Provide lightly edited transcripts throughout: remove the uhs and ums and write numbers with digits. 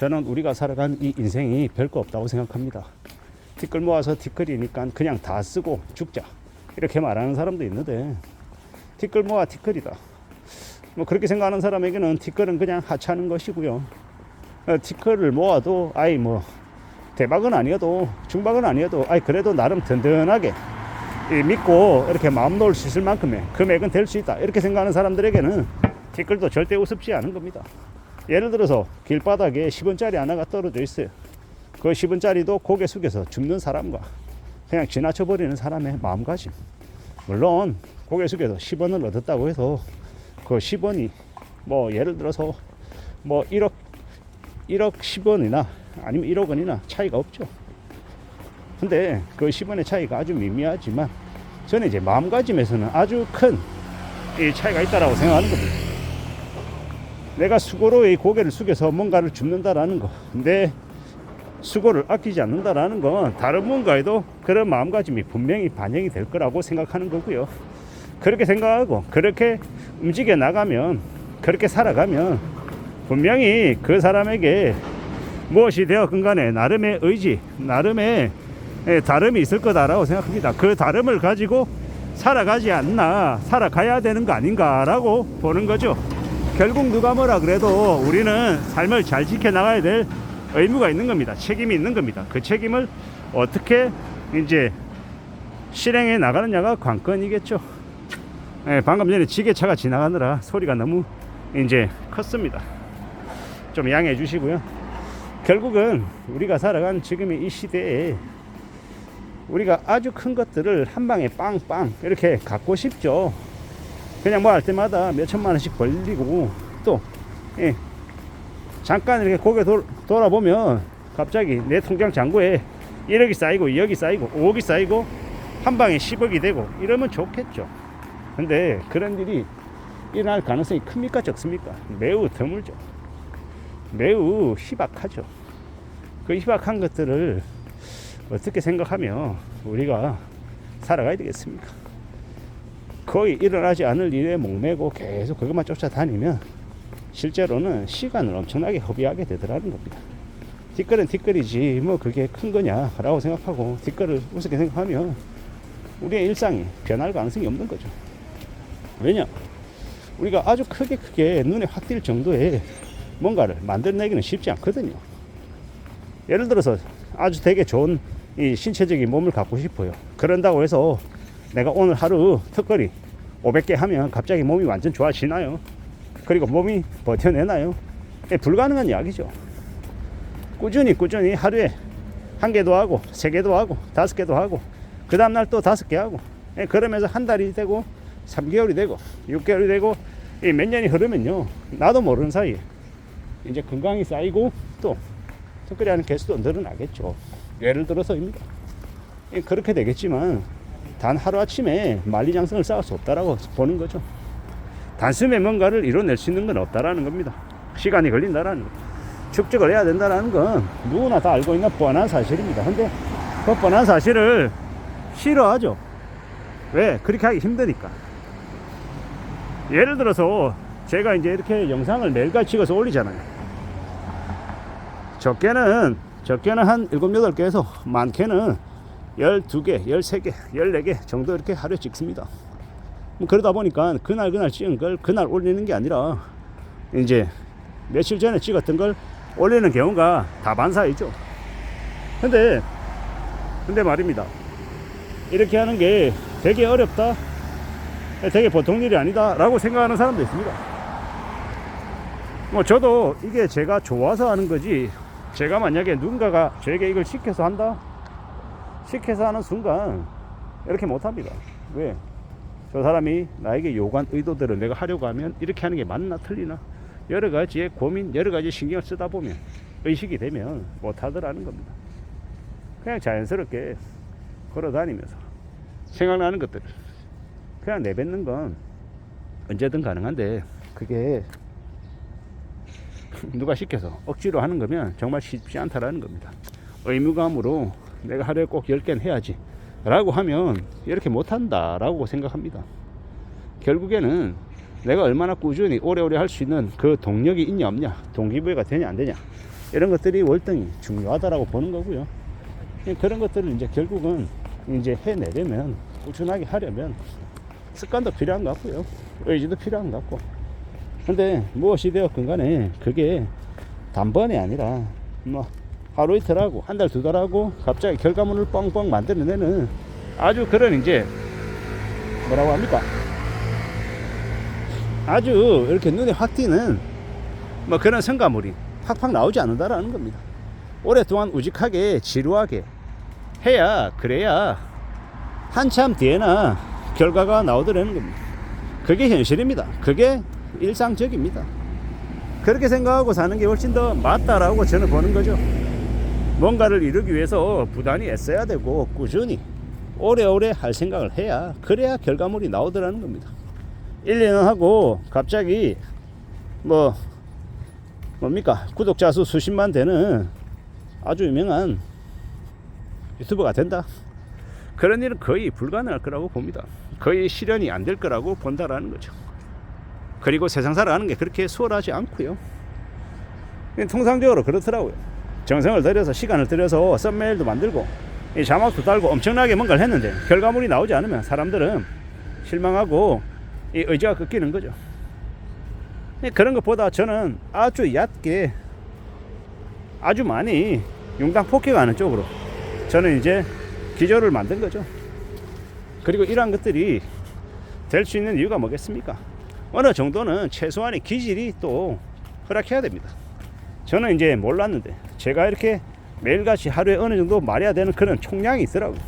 저는 우리가 살아간 이 인생이 별거 없다고 생각합니다. 티끌 모아서 티끌이니까 그냥 다 쓰고 죽자, 이렇게 말하는 사람도 있는데, 티끌 모아 티끌이다, 뭐 그렇게 생각하는 사람에게는 티끌은 그냥 하찮은 것이고요. 티끌을 모아도 아이 뭐 대박은 아니어도 중박은 아니어도 아이 그래도 나름 든든하게 믿고 이렇게 마음 놓을 수 있을 만큼의 금액은 될 수 있다, 이렇게 생각하는 사람들에게는 티끌도 절대 우습지 않은 겁니다. 예를 들어서 길바닥에 10원짜리 하나가 떨어져 있어요. 그 10원짜리도 고개 숙여서 줍는 사람과 그냥 지나쳐버리는 사람의 마음가짐. 물론 고개 숙여서 10원을 얻었다고 해서 그 10원이 뭐 예를 들어서 뭐 1억 10원이나 아니면 1억 원이나 차이가 없죠. 근데 그 10원의 차이가 아주 미미하지만 저는 이제 마음가짐에서는 아주 큰 이 차이가 있다라고 생각하는 겁니다. 내가 수고로 이 고개를 숙여서 뭔가를 줍는다라는 거, 근데 수고를 아끼지 않는다라는 건 다른 뭔가에도 그런 마음가짐이 분명히 반영이 될 거라고 생각하는 거고요. 그렇게 생각하고 그렇게 움직여 나가면, 그렇게 살아가면 분명히 그 사람에게 무엇이 되었건 간에 나름의 의지, 나름의 다름이 있을 거다라고 생각합니다. 그 다름을 가지고 살아가지 않나, 살아가야 되는 거 아닌가라고 보는 거죠. 결국 누가 뭐라 그래도 우리는 삶을 잘 지켜나가야 될 의무가 있는 겁니다. 책임이 있는 겁니다. 그 책임을 어떻게 이제 실행해 나가느냐가 관건이겠죠. 방금 전에 지게차가 지나가느라 소리가 너무 이제 컸습니다. 좀 양해해 주시고요. 결국은 우리가 살아가는 지금의 이 시대에 우리가 아주 큰 것들을 한 방에 빵빵 이렇게 갖고 싶죠. 그냥 뭐 할 때마다 몇 천만 원씩 벌리고 또 잠깐 이렇게 고개 돌아보면 갑자기 내 통장 잔고에 1억이 쌓이고 2억이 쌓이고 5억이 쌓이고 한 방에 10억이 되고 이러면 좋겠죠. 근데 그런 일이 일어날 가능성이 큽니까 적습니까? 매우 드물죠. 매우 희박하죠. 그 희박한 것들을 어떻게 생각하며 우리가 살아가야 되겠습니까? 거의 일어나지 않을 일에 목매고 계속 그것만 쫓아다니면 실제로는 시간을 엄청나게 허비하게 되더라는 겁니다. 티끌은 티끌이지 뭐 그게 큰 거냐 라고 생각하고 티끌을 우습게 생각하면 우리의 일상이 변할 가능성이 없는 거죠. 왜냐? 우리가 아주 크게 눈에 확 띌 정도의 뭔가를 만들어내기는 쉽지 않거든요. 예를 들어서 아주 되게 좋은 이 신체적인 몸을 갖고 싶어요. 그런다고 해서 내가 오늘 하루 턱걸이 500개 하면 갑자기 몸이 완전 좋아지나요? 그리고 몸이 버텨내나요? 불가능한 이야기죠. 꾸준히 하루에 1개도 하고 3개도 하고 5개도 하고 그 다음날 또 5개 하고 그러면서 한 달이 되고 3개월이 되고 6개월이 되고 몇 년이 흐르면요, 나도 모르는 사이에 이제 건강이 쌓이고 또 턱걸이 하는 개수도 늘어나겠죠. 예를 들어서입니다. 그렇게 되겠지만 단 하루아침에 만리장성을 쌓을 수 없다라고 보는 거죠. 단숨에 뭔가를 이뤄낼 수 있는 건 없다라는 겁니다. 시간이 걸린다라는 거, 축적을 해야 된다라는 건 누구나 다 알고 있는 뻔한 사실입니다. 근데 그 뻔한 사실을 싫어하죠. 왜? 그렇게 하기 힘드니까. 예를 들어서 제가 이제 이렇게 영상을 매일같이 찍어서 올리잖아요. 적게는 한 7, 8개에서 많게는 12개, 13개, 14개 정도 이렇게 하루에 찍습니다. 그러다 보니까 그날 찍은 걸 그날 올리는 게 아니라 이제 며칠 전에 찍었던 걸 올리는 경우가 다반사이죠. 근데 말입니다. 이렇게 하는 게 되게 어렵다, 되게 보통 일이 아니다 라고 생각하는 사람도 있습니다. 뭐 저도 이게 제가 좋아서 하는 거지, 제가 만약에 누군가가 저에게 이걸 시켜서 한다? 시켜서 하는 순간 이렇게 못합니다. 왜? 저 사람이 나에게 요구한 의도대로 내가 하려고 하면 이렇게 하는 게 맞나 틀리나 여러 가지의 고민, 여러 가지 신경을 쓰다 보면 의식이 되면 못하더라는 겁니다. 그냥 자연스럽게 걸어다니면서 생각나는 것들 그냥 내뱉는 건 언제든 가능한데, 그게 누가 시켜서 억지로 하는 거면 정말 쉽지 않다라는 겁니다. 의무감으로 내가 하루에 꼭 10개는 해야지 라고 하면 이렇게 못한다 라고 생각합니다. 결국에는 내가 얼마나 꾸준히 오래오래 할 수 있는 그 동력이 있냐 없냐, 동기부여가 되냐 안 되냐, 이런 것들이 월등히 중요하다라고 보는 거고요. 그런 것들을 이제 결국은 이제 해내려면, 꾸준하게 하려면 습관도 필요한 것 같고요. 의지도 필요한 것 같고. 근데 무엇이 되었건 간에 그게 단번에 아니라 뭐 하루 이틀 하고 한 달 두 달 하고 갑자기 결과물을 뻥뻥 만들어내는 아주 그런 이제 뭐라고 합니까? 아주 이렇게 눈에 확 띄는 뭐 그런 성과물이 팍팍 나오지 않는다라는 겁니다. 오랫동안 우직하게 지루하게 해야, 그래야 한참 뒤에나 결과가 나오더라는 겁니다. 그게 현실입니다. 그게 일상적입니다. 그렇게 생각하고 사는 게 훨씬 더 맞다라고 저는 보는 거죠. 뭔가를 이루기 위해서 부단히 애써야 되고 꾸준히 오래오래 할 생각을 해야, 그래야 결과물이 나오더라는 겁니다. 1, 2년 하고 갑자기 뭡니까? 구독자 수 수십만 되는 아주 유명한 유튜버가 된다. 그런 일은 거의 불가능할 거라고 봅니다. 거의 실현이 안 될 거라고 본다라는 거죠. 그리고 세상 살아가는 게 그렇게 수월하지 않고요. 통상적으로 그렇더라고요. 정성을 들여서, 시간을 들여서 썸네일도 만들고 자막도 달고 엄청나게 뭔가를 했는데 결과물이 나오지 않으면 사람들은 실망하고 이 의지가 꺾이는 거죠. 그런 것보다 저는 아주 얕게, 아주 많이 융당 폭격하는 쪽으로 저는 이제 기조를 만든 거죠. 그리고 이러한 것들이 될 수 있는 이유가 뭐겠습니까? 어느 정도는 최소한의 기질이 또 허락해야 됩니다. 저는 이제 몰랐는데 제가 이렇게 매일같이 하루에 어느 정도 말해야 되는 그런 총량이 있더라고요.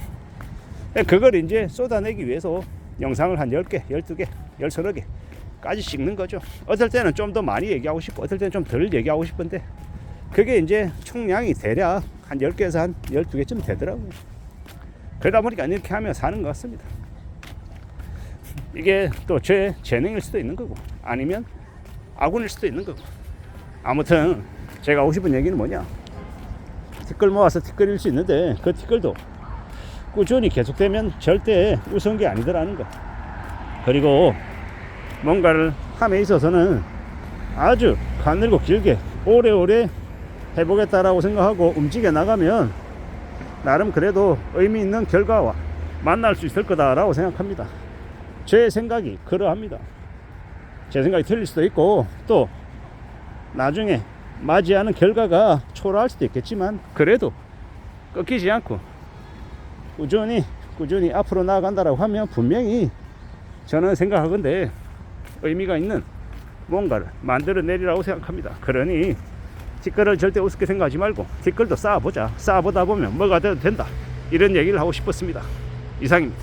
그걸 이제 쏟아내기 위해서 영상을 한 10개, 12개, 13개 까지 찍는 거죠. 어떨 때는 좀 더 많이 얘기하고 싶고 어떨 때는 좀 덜 얘기하고 싶은데 그게 이제 총량이 대략 한 10개에서 한 12개쯤 되더라고요. 그러다 보니까 이렇게 하며 사는 것 같습니다. 이게 또 제 재능일 수도 있는 거고 아니면 아군일 수도 있는 거고, 아무튼 제가 하고 싶은 얘기는 뭐냐, 티끌 모아서 티끌일 수 있는데 그 티끌도 꾸준히 계속되면 절대 우스운 게 아니더라는 거. 그리고 뭔가를 함에 있어서는 아주 가늘고 길게 오래오래 해보겠다라고 생각하고 움직여 나가면 나름 그래도 의미 있는 결과와 만날 수 있을 거다라고 생각합니다. 제 생각이 그러합니다. 제 생각이 틀릴 수도 있고 또 나중에 맞이하는 결과가 초라할 수도 있겠지만 그래도 꺾이지 않고 꾸준히 앞으로 나아간다라고 하면 분명히 저는 생각하건대 의미가 있는 뭔가를 만들어내리라고 생각합니다. 그러니 티끌을 절대 우습게 생각하지 말고 티끌도 쌓아보자. 쌓아보다 보면 뭐가 돼도 된다. 이런 얘기를 하고 싶었습니다. 이상입니다.